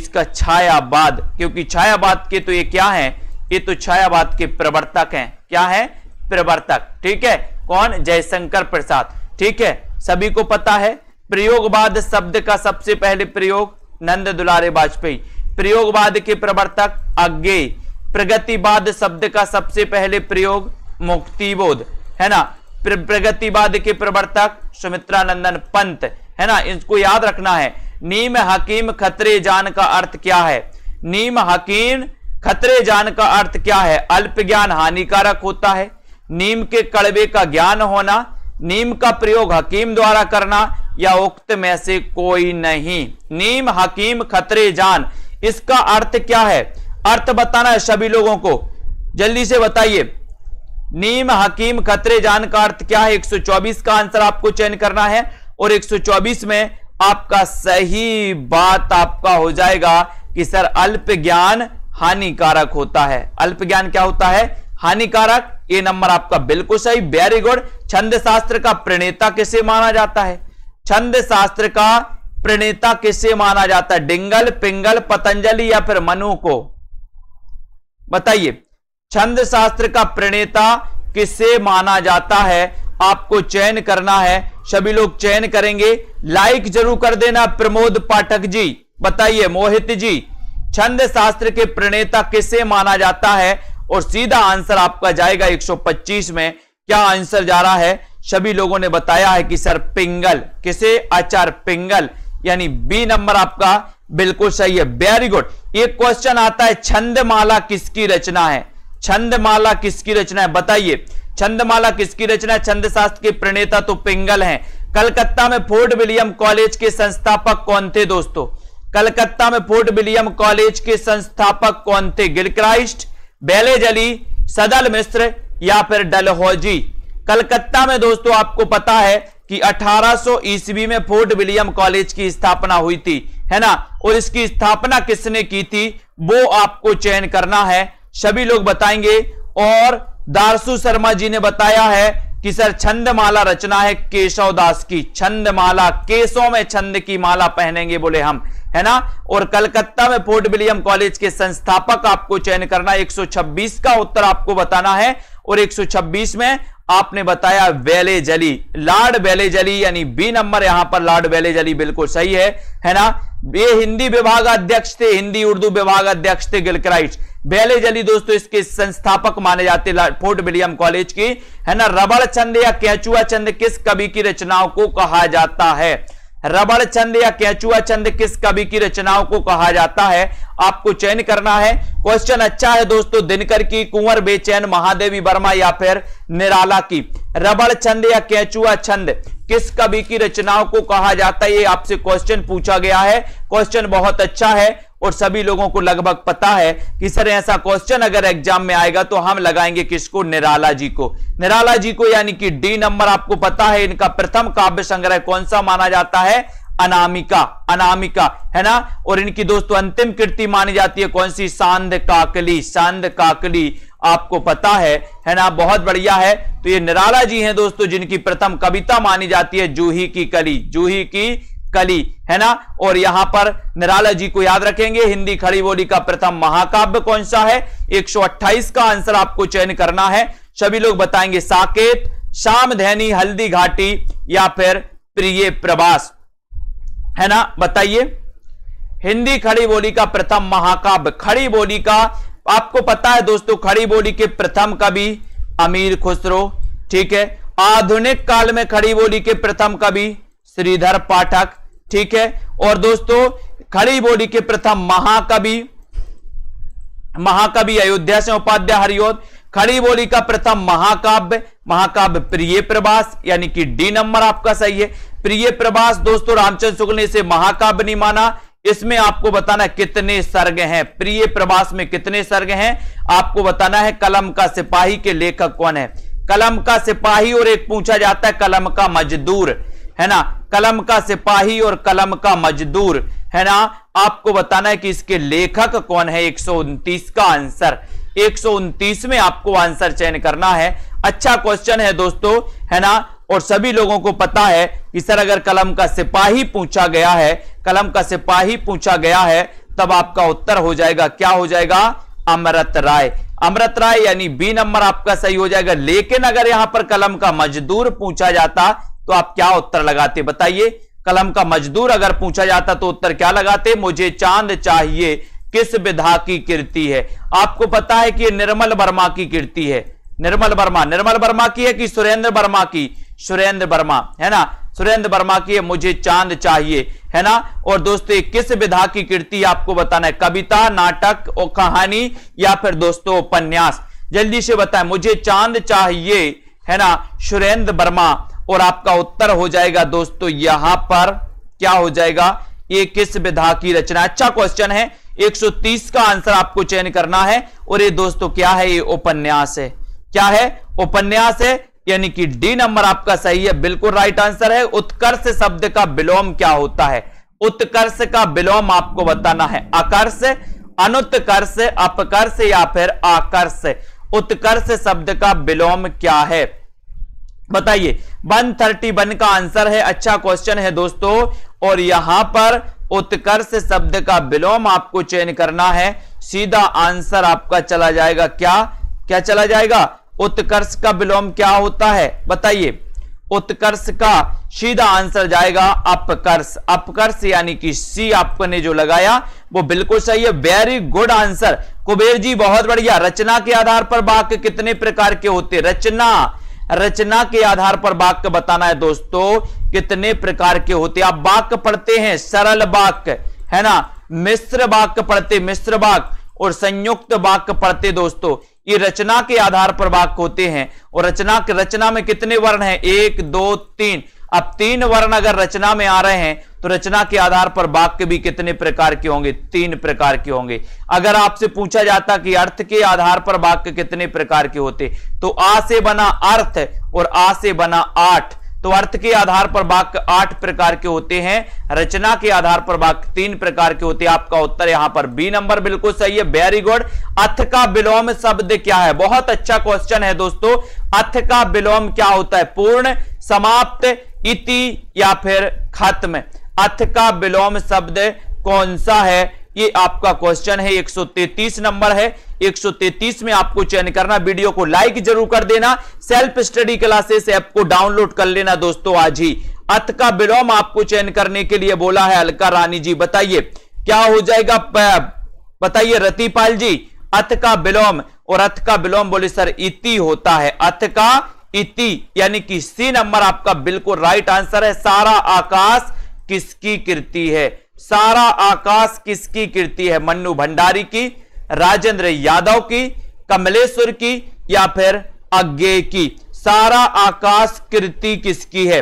का छायावाद, क्योंकि छायावाद के तो ये क्या है? ये तो छायावाद के प्रवर्तक हैं। क्या है? प्रवर्तक। ठीक है, कौन? जयशंकर प्रसाद। ठीक है, सभी को पता है। प्रयोगवाद शब्द का सबसे पहले प्रयोग नंद दुलारे वाजपेयी। प्रयोगवाद के प्रवर्तक अज्ञेय। प्रगतिवाद शब्द का सबसे पहले प्रयोग मुक्तिबोध, है ना। प्रगतिवाद के प्रवर्तक सुमित्रा नंदन पंत, है ना। इसको याद रखना है। नीम हकीम खतरे जान का अर्थ क्या है? नीम हकीम खतरे जान का अर्थ क्या है? अल्प ज्ञान हानिकारक होता है। नीम के कड़वे का ज्ञान होना। नीम का प्रयोग हकीम द्वारा करना या उक्त में से कोई नहीं। नीम हकीम खतरे जान, इसका अर्थ क्या है? अर्थ बताना है सभी लोगों को, जल्दी से बताइए। नीम हकीम खतरे जान का अर्थ क्या है? 124 का आंसर आपको चयन करना है। और 124 में आपका सही बात आपका हो जाएगा कि सर अल्प ज्ञान हानिकारक होता है। अल्प ज्ञान क्या होता है? हानिकारक। ये नंबर आपका बिल्कुल सही, वेरी गुड। छंद शास्त्र का प्रणेता किसे माना जाता है? छंद शास्त्र का प्रणेता किसे माना जाता है? डिंगल, पिंगल, पतंजलि या फिर मनु को? बताइए, छंद शास्त्र का प्रणेता किसे माना जाता है? आपको चयन करना है। सभी लोग चयन करेंगे। लाइक जरूर कर देना। प्रमोद पाठक जी बताइए, मोहित जी, छंद शास्त्र के प्रणेता किसे माना जाता है? और सीधा आंसर आपका जाएगा 125 में। क्या आंसर जा रहा है? सभी लोगों ने बताया है कि सर पिंगल। किसे? आचार्य पिंगल, यानी बी नंबर आपका बिल्कुल सही है, वेरी गुड। एक क्वेश्चन आता है, छंदमाला किसकी रचना है? छंदमाला किसकी रचना है? बताइए, छंदमाला किसकी रचना है? छंद शास्त्र के प्रणेता तो पिंगल हैं। कलकत्ता में फोर्ट विलियम कॉलेज के संस्थापक कौन थे दोस्तों? कलकत्ता में फोर्ट विलियम कॉलेज के संस्थापक कौन थे? गिलक्राइस्ट, बेलेजली, सदल मिश्र या फिर डलहौजी? कलकत्ता में दोस्तों आपको पता है कि 1800 ईस्वी में फोर्ट विलियम कॉलेज की स्थापना हुई थी, है ना। और इसकी स्थापना किसने की थी वो आपको चयन करना है। सभी लोग बताएंगे। और दारसू शर्मा जी ने बताया है कि सर छंदमाला रचना है केशव दास की। छंदमाला, केशों में छंद की माला पहनेंगे बोले हम, है ना। और कलकत्ता में फोर्ट विलियम कॉलेज के संस्थापक आपको चयन करना। 126 का उत्तर आपको बताना है। और 126 में आपने बताया वेलेजली, लॉर्ड वेलेजली, यानी बी नंबर यहां पर लॉर्ड वेलेजली बिल्कुल सही है ना। ये हिंदी विभागाध्यक्ष थे, हिंदी उर्दू विभागाध्यक्ष थे गिलक्राइस्ट। वेलेजली दोस्तों इसके संस्थापक माने जाते फोर्ट विलियम कॉलेज की, है ना। रबड़ छंद या केचुआ छंद किस कवि की रचनाओं को कहा जाता है? रबड़ छंद या केंचुआ छंद किस कवि की रचनाओं को कहा जाता है, आपको चयन करना है। क्वेश्चन अच्छा है दोस्तों, दिनकर की, कुंवर बेचैन, महादेवी वर्मा या फिर निराला की। रबड़ छंद या केंचुआ छंद किस कवि की रचनाओं को कहा जाता है, ये आपसे क्वेश्चन पूछा गया है। क्वेश्चन बहुत अच्छा है और सभी लोगों को लगभग पता है कि सर ऐसा क्वेश्चन अगर एग्जाम में आएगा तो हम लगाएंगे किसको, निराला जी को। निराला जी को यानी कि डी नंबर। आपको पता है इनका प्रथम काव्य संग्रह कौन सा माना जाता है, अनामिका। अनामिका है ना। और इनकी दोस्तों अंतिम कृति मानी जाती है कौन सी, सांद काकली। सांद काकली आपको पता है ना, बहुत बढ़िया है। तो ये निराला जी हैं दोस्तों जिनकी प्रथम कविता मानी जाती है जूही की कली। जूही की कली है ना। और यहां पर निराला जी को याद रखेंगे। हिंदी खड़ी बोली का प्रथम महाकाव्य कौन सा है, 128 का आंसर आपको चयन करना है। सभी लोग बताएंगे साकेत, शामधैनी, हल्दी घाटी या फिर प्रिय प्रवास, है ना। बताइए हिंदी खड़ी बोली का प्रथम महाकाव्य। खड़ी बोली का आपको पता है दोस्तों, खड़ी बोली के प्रथम कवि अमीर खुसरो, ठीक है। आधुनिक काल में खड़ी बोली के प्रथम कवि श्रीधर पाठक, ठीक है। और दोस्तों खड़ी बोली के प्रथम महाकवि अयोध्या से उपाध्याय हरिओद। खड़ी बोली का प्रथम महाकाव्य प्रिय प्रवास, यानी कि डी नंबर आपका सही है। प्रिय प्रवास दोस्तों रामचंद्र शुक्ल ने इसे महाकाव्य नहीं माना। इसमें आपको बताना कितने सर्ग हैं, प्रिय प्रवास में कितने सर्ग हैं आपको बताना है। कलम का सिपाही के लेखक कौन है, कलम का सिपाही, और एक पूछा जाता है कलम का मजदूर, है ना। कलम का सिपाही और कलम का मजदूर, है ना। आपको बताना है कि इसके लेखक कौन है। 129 का आंसर, 129 में आपको आंसर चयन करना है। अच्छा क्वेश्चन है दोस्तों, है ना। और सभी लोगों को पता है कि सर अगर कलम का सिपाही पूछा गया है, कलम का सिपाही पूछा गया है, तब आपका उत्तर हो जाएगा, क्या हो जाएगा, अमृत राय। अमृत राय यानी बी नंबर आपका सही हो जाएगा। लेकिन अगर यहां पर कलम का मजदूर पूछा जाता तो आप क्या उत्तर लगाते, बताइए। कलम का मजदूर अगर पूछा जाता तो उत्तर क्या लगाते, मुझे चांद चाहिए किस विधा की कीर्ति है। आपको पता है कि निर्मल वर्मा की कीर्ति है। निर्मल वर्मा की है कि सुरेंद्र वर्मा की, सुरेंद्र वर्मा, है ना। सुरेंद्र वर्मा की है मुझे चांद चाहिए, है ना। और दोस्तों किस विधा की कीर्ति आपको बताना है, कविता, नाटक और कहानी या फिर दोस्तों उपन्यास। जल्दी से बताएं, मुझे चांद चाहिए, है ना, सुरेंद्र वर्मा। और आपका उत्तर हो जाएगा दोस्तों यहां पर क्या हो जाएगा, ये किस विधा की रचना। अच्छा क्वेश्चन है, 130 का आंसर आपको चयन करना है। और ये दोस्तों क्या है, ये उपन्यास है। क्या है, उपन्यास है, यानी कि डी नंबर आपका सही है, बिल्कुल राइट आंसर है। उत्कर्ष शब्द का विलोम क्या होता है, उत्कर्ष का विलोम आपको बताना है। आकर्ष, अनुत्कर्ष, अपकर्ष या फिर आकर्ष। उत्कर्ष शब्द का विलोम क्या है बताइए। 131 का आंसर है। अच्छा क्वेश्चन है दोस्तों। और यहां पर उत्कर्ष शब्द का विलोम आपको चयन करना है। सीधा आंसर आपका चला जाएगा, क्या चला जाएगा, उत्कर्ष का विलोम क्या होता है बताइए। उत्कर्ष का सीधा आंसर जाएगा अपकर्ष। अपकर्ष यानी कि सी आपने जो लगाया वो बिल्कुल सही है, very good answer Kuber ji, बहुत बढ़िया। रचना के आधार पर वाक्य कितने प्रकार के होते, रचना के आधार पर वाक्य बताना है दोस्तों कितने प्रकार के होते। आप वाक्य पढ़ते हैं, सरल वाक्य, है ना, मिश्र वाक्य पढ़ते, मिश्र वाक्य, और संयुक्त वाक्य पढ़ते दोस्तों। ये रचना के आधार पर वाक्य होते हैं। और रचना में कितने वर्ण हैं, 1 2 3। अब 3 वर्ण अगर रचना में आ रहे हैं तो रचना के आधार पर वाक्य भी कितने प्रकार के होंगे, 3 प्रकार के होंगे। अगर आपसे पूछा जाता कि अर्थ के आधार पर वाक्य कितने प्रकार के होते, तो आ से बना अर्थ और आ से बना 8, तो अर्थ के आधार पर वाक्य 8 प्रकार के होते हैं, रचना के आधार पर वाक्य 3 प्रकार के होते हैं। आपका उत्तर यहां पर बी नंबर बिल्कुल सही है, वेरी गुड। अथ का विलोम शब्द क्या है, बहुत अच्छा क्वेश्चन है दोस्तों। अथ का विलोम क्या होता है, पूर्ण, समाप्त, इति या फिर खत्म। अथ का विलोम शब्द कौन सा है, ये आपका क्वेश्चन है। 133 नंबर है, 133 में आपको चयन करना। वीडियो को लाइक जरूर कर देना, सेल्फ स्टडी क्लासेस ऐप को डाउनलोड कर लेना दोस्तों आज ही। अथ का विलोम आपको चयन करने के लिए बोला है अलका रानी जी, बताइए क्या हो जाएगा, बताइए रतिपाल जी। अथ का विलोम, और अथ का विलोम बोले सर इति होता है, अथ का इति, यानी कि सी नंबर आपका बिल्कुल राइट आंसर है। सारा आकाश किसकी कृति है? सारा आकाश किसकी कृति है? मन्नू भंडारी की, राजेंद्र यादव की, कमलेश्वर की या फिर अज्ञेय की? सारा आकाश कृति किसकी है?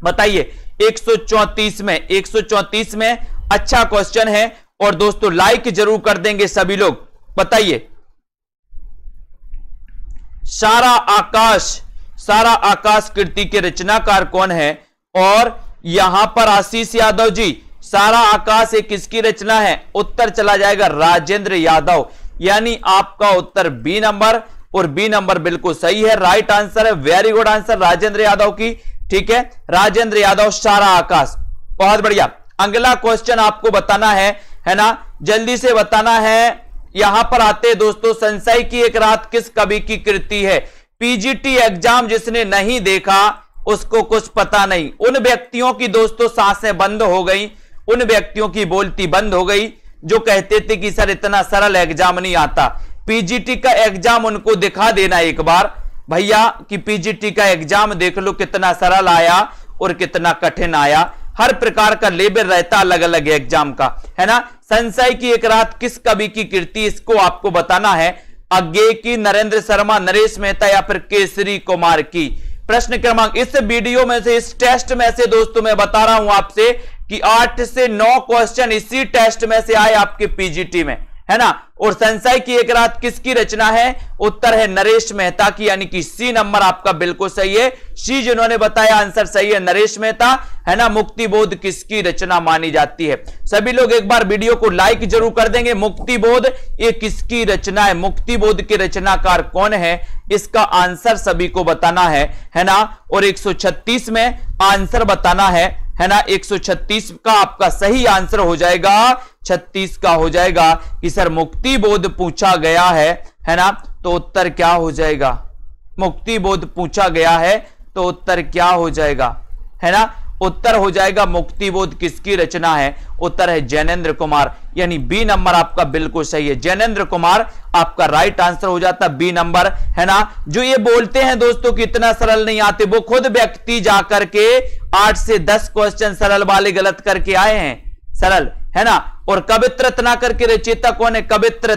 बताइए। 134 में अच्छा क्वेश्चन है और दोस्तों लाइक जरूर कर देंगे सभी लोग। बताइए। सारा आकाश कृति के रचनाकार कौन है? और यहां पर आशीष यादव जी, सारा आकाश एक किसकी रचना है? उत्तर चला जाएगा राजेंद्र यादव, यानी आपका उत्तर बी नंबर, और बी नंबर बिल्कुल सही है, राइट आंसर है। Very good answer Rajendra Yadav की। ठीक है, राजेंद्र यादव, सारा आकाश। बहुत बढ़िया। अगला क्वेश्चन आपको बताना है ना, जल्दी से बताना है। यहां पर आते दोस्तों, संशय की एक रात किस कवि की कृति है? पीजीटी एग्जाम जिसने नहीं देखा उसको कुछ पता नहीं। उन व्यक्तियों की दोस्तों सांसें बंद हो गई, उन व्यक्तियों की बोलती बंद हो गई जो कहते थे कि सर इतना सरल एग्जाम नहीं आता। पीजीटी का एग्जाम उनको दिखा देना एक बार भैया कि पीजीटी का एग्जाम देख लो कितना सरल आया और कितना कठिन आया। हर प्रकार का लेवल रहता अलग अलग एग्जाम का, है ना। संशय की एक रात किस कवि की कृति, इसको आपको बताना है। अज्ञेय की, नरेंद्र शर्मा, नरेश मेहता या फिर केसरी कुमार की? प्रश्न क्रमांक, इस वीडियो में से, इस टेस्ट में से दोस्तों मैं बता रहा हूं आपसे कि 8 से 9 क्वेश्चन इसी टेस्ट में से आए आपके पीजीटी में, है ना। और संशय की एक रात किसकी रचना है? उत्तर है नरेश मेहता की, यानी कि सी नंबर आपका बिल्कुल सही है। सी जिन्होंने बताया आंसर सही है, नरेश मेहता, है ना। मुक्तिबोध किसकी रचना मानी जाती है? सभी लोग एक बार वीडियो को लाइक जरूर कर देंगे। मुक्तिबोध ये किसकी रचना है? मुक्तिबोध के रचनाकार कौन है? इसका आंसर सभी को बताना है ना। और 136 में आंसर बताना है ना। 136 का आपका सही आंसर हो जाएगा, 36 का हो जाएगा कि सर मुक्तिबोध पूछा गया है ना। तो उत्तर क्या हो जाएगा? मुक्तिबोध पूछा गया है तो उत्तर क्या हो जाएगा, है ना। उत्तर हो जाएगा मुक्तिबोध किसकी रचना है? उत्तर है जैनेन्द्र कुमार, यानी बी नंबर आपका बिल्कुल सही है। जैनेन्द्र कुमार आपका राइट आंसर हो जाता है, बी नंबर, है ना। जो ये बोलते हैं दोस्तों कि इतना सरल नहीं आते, वो खुद व्यक्ति जाकर के 8 से 10 क्वेश्चन सरल वाले गलत करके आए हैं, सरल, है ना। और कवित्र रत्नाकर के रचयिता कौन है? कवित्र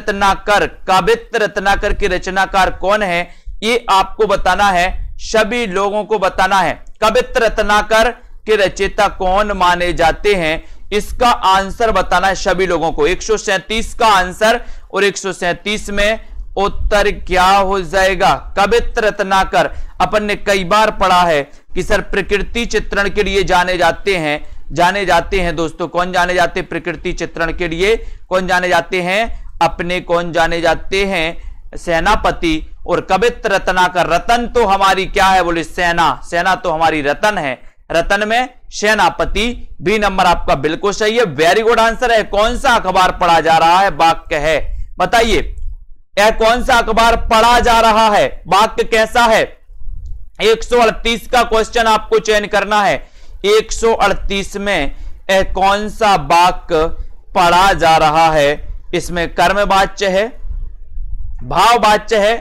रत्नाकर के रचनाकार कौन है? ये आपको बताना है, सभी लोगों को बताना है। कवित्र रत्नाकर के रचयिता कौन माने जाते हैं? इसका आंसर बताना है सभी लोगों को। 137 का आंसर, और 137 में उत्तर क्या हो जाएगा? कवित्र रत्नाकर। अपन ने कई बार पढ़ा है कि सर प्रकृति चित्रण के लिए जाने जाते हैं दोस्तों। कौन जाने जाते हैं प्रकृति चित्रण के लिए? कौन जाने जाते हैं? अपने कौन जाने जाते हैं? सेनापति। और कवित्र रत्नाकर, रतन तो हमारी क्या है? बोले सेना तो हमारी रतन है, रतन में सेनापति। बी नंबर आपका बिल्कुल सही है, वेरी गुड आंसर है। कौन सा अखबार पढ़ा जा रहा है? वाक्य है, बताइए यह कौन सा अखबार पढ़ा जा रहा है? वाक्य कैसा है? 138 का क्वेश्चन आपको चयन करना है। 138 में कौन सा वाक्य पढ़ा जा रहा है? इसमें कर्मवाच्य है, भाववाच्य है,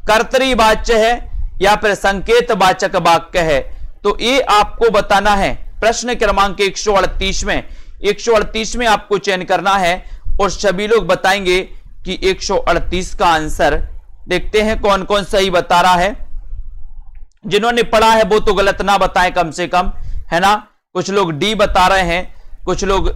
कर्तरीवाच्य है या फिर संकेतवाचक वाक्य है? तो ये आपको बताना है। प्रश्न क्रमांक 138 में आपको चयन करना है और सभी लोग बताएंगे कि 138 का आंसर। देखते हैं कौन कौन सही बता रहा है। जिन्होंने पढ़ा है वो तो गलत ना बताएं कम से कम, है ना। कुछ लोग डी बता रहे हैं, कुछ लोग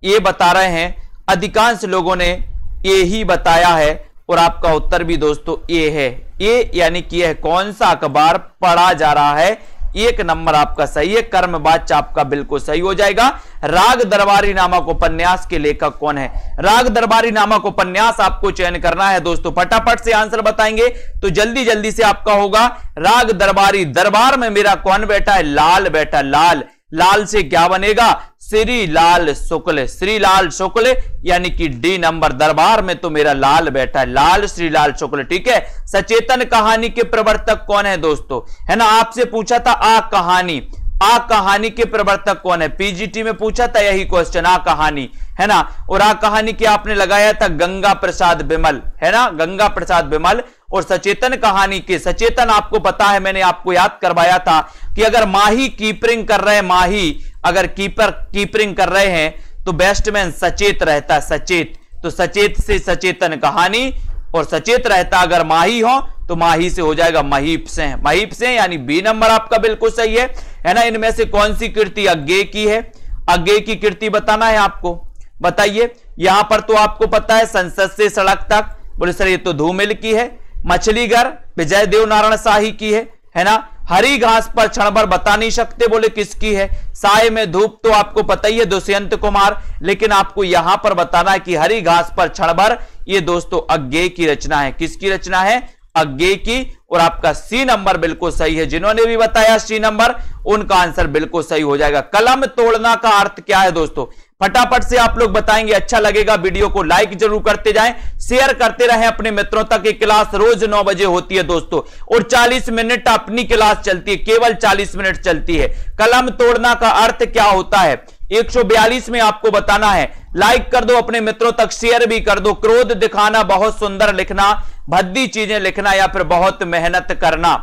ए बता रहे हैं, अधिकांश लोगों ने ए ही बताया है और आपका उत्तर भी दोस्तों ए है। ए यानी कि यह कौन सा अखबार पढ़ा जा रहा है? 1 नंबर आपका सही है, कर्मवाच्य आपका बिल्कुल सही हो जाएगा। राग दरबारी नामक उपन्यास के लेखक कौन है? राग दरबारी नामक उपन्यास आपको चयन करना है दोस्तों। फटाफट से आंसर बताएंगे तो जल्दी जल्दी से आपका होगा। राग दरबारी, दरबार में मेरा कौन बैठा है? लाल बैठा, लाल। लाल से क्या बनेगा? श्रीलाल शुक्ल, श्रीलाल शुक्ल, यानी कि डी नंबर। दरबार में तो मेरा लाल बैठा है, लाल श्रीलाल शुक्ल। ठीक है। सचेतन कहानी के प्रवर्तक कौन है दोस्तों? है ना, आपसे पूछा था आ कहानी, आ कहानी के प्रवर्तक कौन है? पीजीटी में पूछा था यही क्वेश्चन, आ कहानी, है ना। और आ कहानी के आपने लगाया था गंगा प्रसाद बिमल, है ना, गंगा प्रसाद बिमल। और सचेतन कहानी के, सचेतन आपको पता है, मैंने आपको याद करवाया था कि अगर माही कीपरिंग कर रहे हैं, माही अगर कीपरिंग कर रहे हैं तो बैट्समैन सचेत रहता है, सचेत, तो सचेत से सचेतन कहानी, और सचेत रहता अगर माही हो तो माही से हो जाएगा महीप से, महीप से, यानी बी नंबर आपका बिल्कुल सही है ना। इनमें से कौन सी कृति अज्ञेय की है? अज्ञेय की कृति बताना है आपको, बताइए। यहां पर तो आपको पता है संसद से सड़क तक, बोले सर ये तो धूमिल की है। मछलीघर विजय देव नारायण शाही की है ना। हरी घास पर क्षण भर बता नहीं सकते, बोले किसकी है? साय में धूप तो आपको पता ही है, दुष्यंत कुमार, लेकिन आपको यहां पर बताना है कि हरी घास पर क्षण भर, ये दोस्तों अज्ञेय की रचना है। किसकी रचना है? अज्ञेय की। और आपका सी नंबर बिल्कुल सही है। जिन्होंने भी बताया सी नंबर, उनका आंसर बिल्कुल सही हो जाएगा। कलम तोड़ना का अर्थ क्या है दोस्तों? फटाफट से आप लोग बताएंगे, अच्छा लगेगा। वीडियो को लाइक जरूर करते जाएं, शेयर करते रहें अपने मित्रों तक। ये क्लास रोज 9 बजे होती है दोस्तों, और 40 मिनट अपनी क्लास चलती है, केवल 40 मिनट चलती है। कलम तोड़ना का अर्थ क्या होता है? 142 में आपको बताना है। लाइक कर दो, अपने मित्रों तक शेयर भी कर दो। क्रोध दिखाना, बहुत सुंदर लिखना, भद्दी चीजें लिखना, या फिर बहुत मेहनत करना।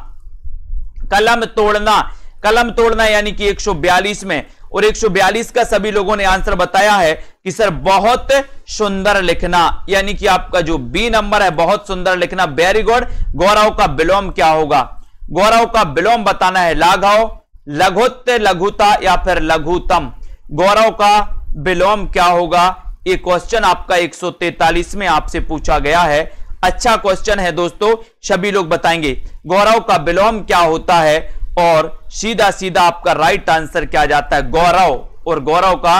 कलम तोड़ना, कलम तोड़ना यानी कि 142 में, और 142 का सभी लोगों ने आंसर बताया है कि सर बहुत सुंदर लिखना, यानी कि आपका जो बी नंबर है बहुत सुंदर लिखना। Very good. गौरव का विलोम क्या होगा? गौरव का विलोम बताना है। लाघव, लघुत्त, लघुता, या फिर लघुतम। गौरव का विलोम क्या होगा? ये क्वेश्चन आपका 143 में आपसे पूछा गया है। अच्छा क्वेश्चन है दोस्तों, सभी लोग बताएंगे गौरव का विलोम क्या होता है, और सीधा सीधा आपका राइट आंसर क्या जाता है? गौरव, और गौरव का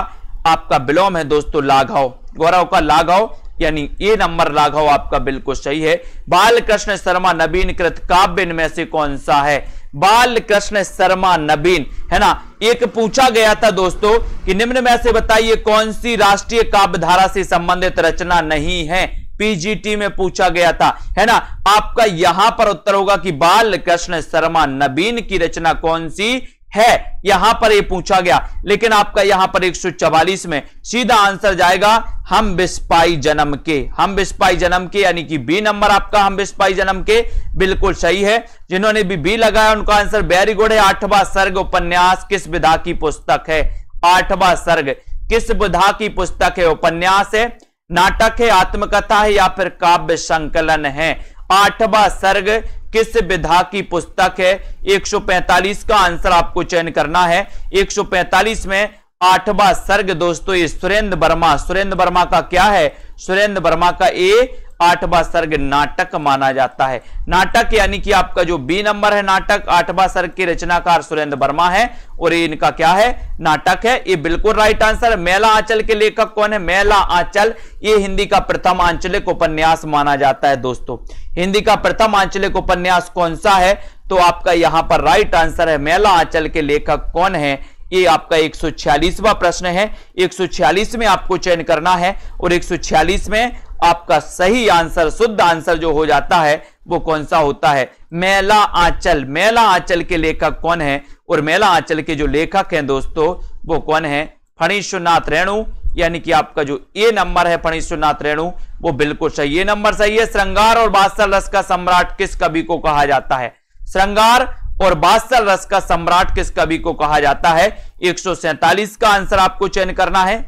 आपका विलोम है दोस्तों लाघव। गौरव का लाघव, यानी ये नंबर लाघव आपका बिल्कुल सही है। बाल कृष्ण शर्मा नवीन कृत काव्य इनमें से कौन सा है? बाल कृष्ण शर्मा नवीन, है ना। एक पूछा गया था दोस्तों कि निम्न में से बताइए कौन सी राष्ट्रीय काव्य धारा से संबंधित रचना नहीं है? पीजीटी में पूछा गया था, है ना। आपका यहां पर उत्तर होगा कि बाल कृष्ण शर्मा नवीन की रचना कौन सी है, यहां पर ये पूछा गया। लेकिन आपका यहां पर 144 में सीधा आंसर जाएगा हम बिस्पाई जन्म के, हम बिस्पाई जन्म के, यानी कि बी नंबर आपका हम बिस्पाई जन्म के बिल्कुल सही है। जिन्होंने भी बी लगाया उनका आंसर वेरी गुड है। 8वां सर्ग उपन्यास किस विधा की पुस्तक है? 8वां सर्ग किस विधा की पुस्तक है? उपन्यास है, नाटक है, आत्मकथा है, या फिर काव्य संकलन है? 8वां सर्ग किस विधा की पुस्तक है? 145 का आंसर आपको चयन करना है। 145 में 8वां सर्ग दोस्तों ये सुरेंद्र वर्मा, सुरेंद्र वर्मा का क्या है? सुरेंद्र वर्मा का ये 8वां सर्ग नाटक माना जाता है। नाटक यानी कि आपका जो बी नंबर है नाटक, 8वां सर्ग के रचनाकार सुरेंद्र वर्मा है, और ये इनका क्या है? नाटक है। ये बिल्कुल राइट आंसर। मेला आंचल के लेखक कौन है? मेला आंचल, ये हिंदी का प्रथम आंचलिक उपन्यास माना जाता है दोस्तों। हिंदी का प्रथम आंचलिक उपन्यास कौन सा है? तो आपका यहां पर राइट आंसर है मेला आंचल के लेखक कौन है? ये आपका 146वां प्रश्न है। 146 में आपको चयन करना है, और 146 में आपका सही आंसर, शुद्ध आंसर जो हो जाता है वो कौन सा होता है? मेला आंचल। मेला आंचल के लेखक कौन है? और मेला आंचल के जो लेखक हैं दोस्तों वो कौन है? फणीश्वरनाथ रेणु, यानी कि आपका जो ए नंबर है फणीश्वरनाथ रेणु वो बिल्कुल सही, ये नंबर सही है। श्रृंगार और वात्सल रस का सम्राट किस कवि को कहा जाता है? श्रृंगार और वात्सल रस का सम्राट किस कवि को कहा जाता है? 147 का आंसर आपको चयन करना है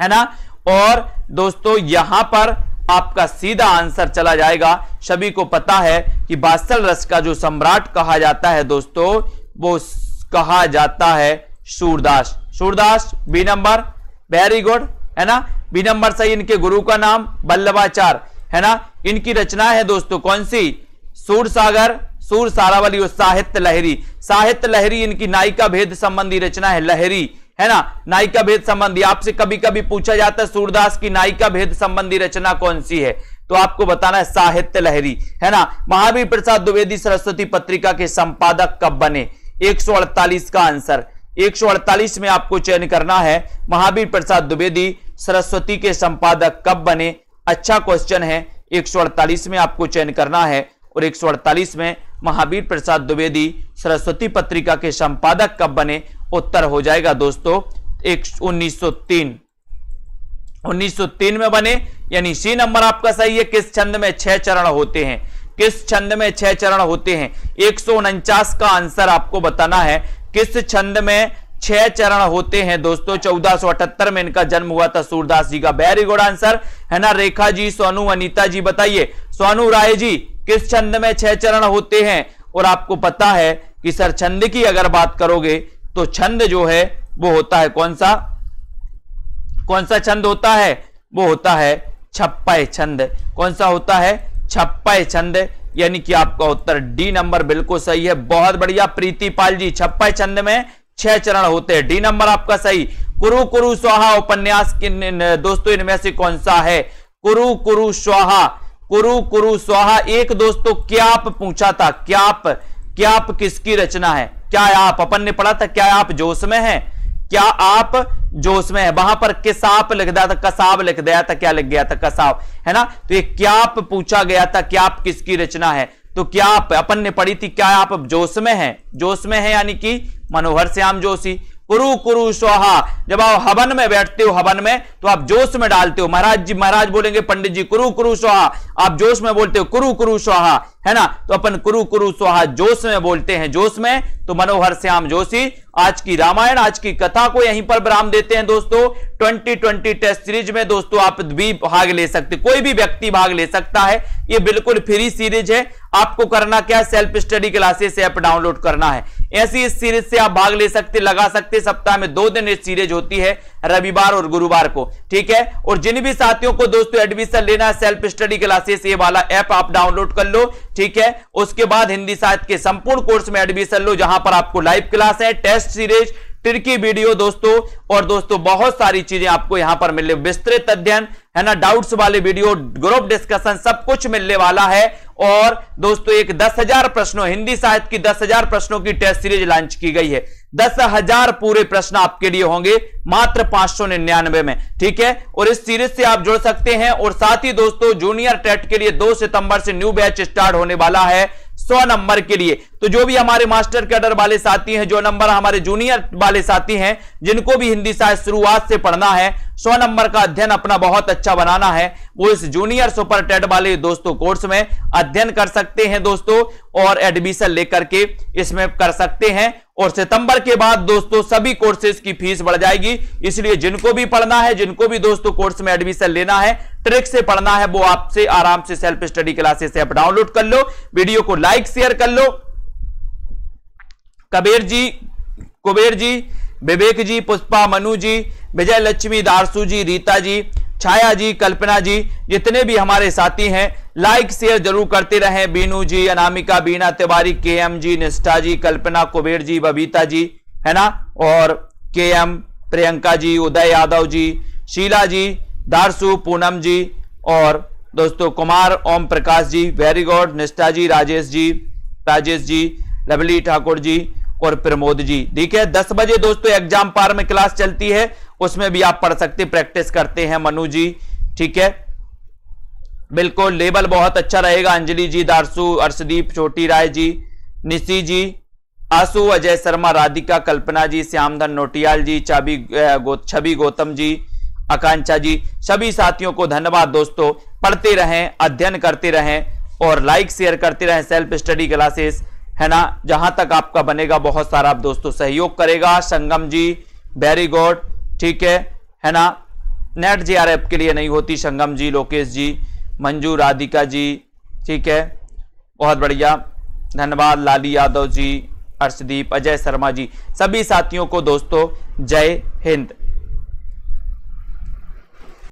ना। और दोस्तों यहां पर आपका सीधा आंसर चला जाएगा। सभी को पता है कि वात्सल रस का जो सम्राट कहा जाता है दोस्तों वो कहा जाता है Surdas. Surdas B number, very good, है ना। बी नंबर सही। इनके गुरु का नाम वल्लभाचार्य, है ना। इनकी रचना है दोस्तों कौन सी? सूर सागर, सूर सारावली और साहित्य लहरी। साहित्य लहरी इनकी नायिका भेद संबंधी रचना है। लहरी, है ना, नायिका भेद संबंधी। आपसे कभी कभी पूछा जाता है सूरदास की नायिका भेद संबंधी रचना कौन सी है, तो आपको बताना है साहित्य लहरी, है ना। महावीर प्रसाद द्विवेदी सरस्वती पत्रिका के संपादक कब बने? 148 का आंसर। 148 में आपको चयन करना है महावीर प्रसाद द्विवेदी सरस्वती के संपादक कब बने? अच्छा क्वेश्चन है। 148 में आपको चयन करना है, और 148 में महावीर प्रसाद द्विवेदी सरस्वती पत्रिका के संपादक कब बने? उत्तर हो जाएगा दोस्तों 1903। 1903 में बने, यानी सी नंबर आपका सही है। किस छंद में 6 चरण होते हैं? किस छंद में 6 चरण होते हैं? 149 का आंसर आपको बताना है। किस छंद में 6 चरण होते हैं दोस्तों। 1478 में इनका जन्म हुआ था सूरदास जी का। वेरी गुड आंसर है ना। रेखा जी, सोनू, अनीता जी बताइए। सोनू राय जी, किस छंद में 6 चरण होते हैं? और आपको पता है कि सर छंद की अगर बात करोगे तो छंद जो है वो होता है कौन सा छंद होता है? वो होता है छप्पय छंद। कौन सा होता है? छप्पय छंद। यानी कि आपका उत्तर डी नंबर बिल्कुल सही है। बहुत बढ़िया प्रीति पाल जी, छप्पय छंद में 6 चरण होते हैं। डी नंबर आपका सही। कुरु कुरु स्वाहा उपन्यास के दोस्तों इनमें से कौन सा है? कुरु कुरु स्वाहा। कुरु कुरु स्वाहा एक दोस्तों क्याप पूछा था। क्याप किसकी रचना है? क्या आप, अपन ने पढ़ा था क्या आप जोश में है? क्या आप जोश में है? वहां पर किसाप लिख दिया था, कसाब लिख दिया था, क्या लिख गया था? कसाब, है ना। तो ये क्याप पूछा गया था, क्याप किसकी रचना है? तो क्याप अपन ने पढ़ी थी। क्या आप जोश में है? जोश में है यानी कि मनोहर श्याम जोशी। कुरु कुरु स्वाहा, जब आप हवन में बैठते हो, हवन में तो आप जोश में डालते हो। महाराज जी, महाराज बोलेंगे पंडित जी कुरु कुरु स्वाहा, आप जोश में बोलते हो कुरु कुरु स्वाहा, है ना। तो अपन कुरु कुरु स्वाहा जोश में बोलते हैं। जोश में तो मनोहर श्याम जोशी। आज की रामायण, आज की कथा को यहीं पर विराम देते हैं दोस्तों। 2020 टेस्ट सीरीज में दोस्तों आप भी भाग ले सकते, कोई भी व्यक्ति भाग ले सकता है। ये बिल्कुल फ्री सीरीज है। आपको करना क्या? Self study classes app download करना है। ऐसी इस सीरीज से आप भाग ले सकते, लगा सकते। सप्ताह में 2 दिन इस सीरीज होती है, रविवार और गुरुवार को, ठीक है। और जिन भी साथियों को दोस्तों एडमिशन लेना है सेल्फ स्टडी क्लासेस ये वाला ऐप आप डाउनलोड कर लो, ठीक है। उसके बाद हिंदी साहित्य के संपूर्ण कोर्स में एडमिशन लो, जहां पर आपको लाइव क्लास है, टेस्ट सीरीज, ट्रिकी वीडियो दोस्तों, और दोस्तों बहुत सारी चीजें आपको यहां पर मिलने, विस्तृत अध्ययन, है ना, डाउट्स वाले वीडियो, ग्रुप डिस्कशन, सब कुछ मिलने वाला है। और दोस्तों एक 10,000 प्रश्नों, हिंदी साहित्य की 10,000 प्रश्नों की टेस्ट सीरीज लॉन्च की गई है। 10,000 पूरे प्रश्न आपके लिए होंगे मात्र 599 में, ठीक है। और इस सीरीज से आप जुड़ सकते हैं। और साथ ही दोस्तों जूनियर टेट के लिए 2 सितंबर से न्यू बैच स्टार्ट होने वाला है 100 नंबर के लिए। तो जो भी हमारे मास्टर कैडर वाले साथी हैं, जो नंबर हमारे जूनियर वाले साथी हैं, जिनको भी हिंदी साहित्य शुरुआत से पढ़ना है, 100 नंबर का अध्ययन अपना बहुत अच्छा बनाना है, वो इस जूनियर सुपर टेट वाले दोस्तों कोर्स में अध्ययन कर सकते हैं दोस्तों, और एडमिशन लेकर के इसमें कर सकते हैं। और सितंबर के बाद दोस्तों सभी कोर्सेज की फीस बढ़ जाएगी। इसलिए जिनको भी पढ़ना है, जिनको भी दोस्तों कोर्स में एडमिशन लेना है, ट्रिक से पढ़ना है, वो आपसे आराम से self study classes app download कर लो। वीडियो को लाइक शेयर कर लो। कुबेर जी, विवेक जी, पुष्पा, मनु जी, विजय लक्ष्मी, दारसू जी, रीता जी, छाया जी, कल्पना जी, जितने भी हमारे साथी हैं लाइक शेयर जरूर करते रहें। बीनू जी, अनामिका, बीना तिवारी, केएम जी, निष्ठा जी, कल्पना, कुबेर जी, बबीता जी, है ना, और केएम, प्रियंका जी, उदय यादव जी, शीला जी, दारसू, पूनम जी, और दोस्तों कुमार, ओम प्रकाश जी, वेरी गुड, निष्ठा जी, राजेश जी, लवली ठाकुर जी और प्रमोद जी, ठीक है। 10 बजे दोस्तों एग्जाम पार में क्लास चलती है, उसमें भी आप पढ़ सकते, प्रैक्टिस करते हैं मनु जी, ठीक है। बिल्कुल लेवल बहुत अच्छा रहेगा। अंजलि जी, दारसू, अर्शदीप, छोटी राय जी, निशी जी, आसू, अजय शर्मा, राधिका, कल्पना जी, श्यामधन नोटियाल जी, छवि गौतम जी, आकांक्षा जी, सभी साथियों को धन्यवाद दोस्तों। पढ़ते रहें, अध्ययन करते रहें और लाइक शेयर करते रहें सेल्फ स्टडी क्लासेस, है ना। जहां तक आपका बनेगा बहुत सारा आप दोस्तों सहयोग करेगा। संगम जी, वेरी गुड, ठीक है ना। नेट JRF के लिए नहीं होती, संगम जी, लोकेश जी, मंजू, राधिका जी, ठीक है, बहुत बढ़िया, धन्यवाद। लाली यादव जी, अर्शदीप, अजय शर्मा जी, सभी साथियों को दोस्तों जय हिंद।